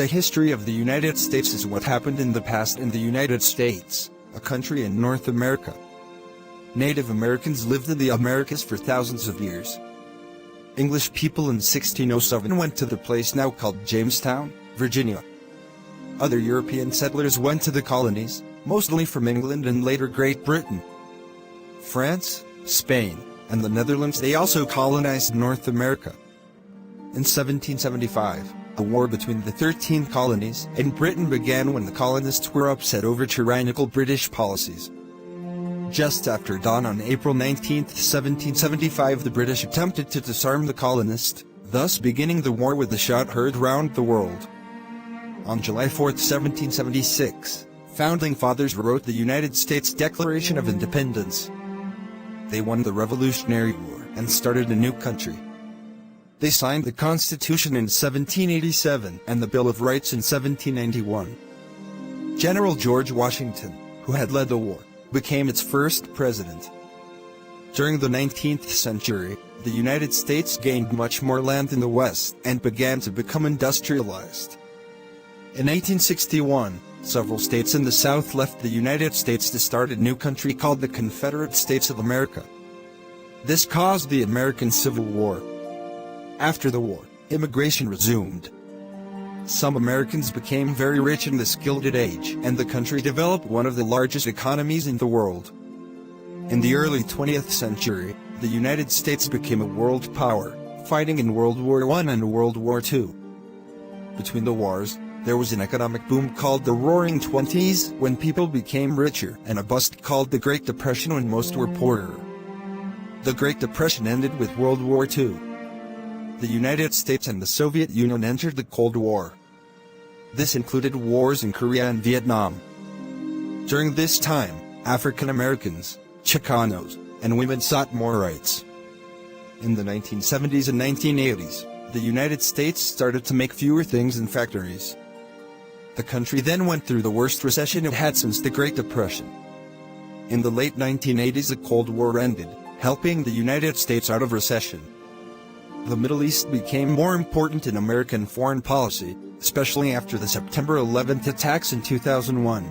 The history of the United States is what happened in the past in the United States, a country in North America. Native Americans lived in the Americas for thousands of years. English people in 1607 went to the place now called Jamestown, Virginia. Other European settlers went to the colonies, mostly from England and later Great Britain. France, Spain, and the Netherlands. They also colonized North America. In 1775, a war between the 13 colonies and Britain began when the colonists were upset over tyrannical British policies. Just after dawn on April 19, 1775, the British attempted to disarm the colonists, thus beginning the war with a shout heard round the world. On July 4, 1776, Founding Fathers wrote the United States Declaration of Independence. They won the Revolutionary War and started a new country. They signed the Constitution in 1787 and the Bill of Rights in 1791. General George Washington, who had led the war, became its first president. During the 19th century, the United States gained much more land in the West and began to become industrialized. In 1861, several states in the South left the United States to start a new country called the Confederate States of America. This caused the American Civil War. After the war, immigration resumed. Some Americans became very rich in this Gilded Age, and the country developed one of the largest economies in the world. In the early 20th century, the United States became a world power, fighting in World War I and World War II. Between the wars, there was an economic boom called the Roaring Twenties, when people became richer, and a bust called the Great Depression when most were poorer. The Great Depression ended with World War II. The United States and the Soviet Union entered the Cold War. This included wars in Korea and Vietnam. During this time, African Americans, Chicanos, and women sought more rights. In the 1970s and 1980s, the United States started to make fewer things in factories. The country then went through the worst recession it had since the Great Depression. In the late 1980s, the Cold War ended, helping the United States out of recession. The Middle East became more important in American foreign policy, especially after the September 11th attacks in 2001.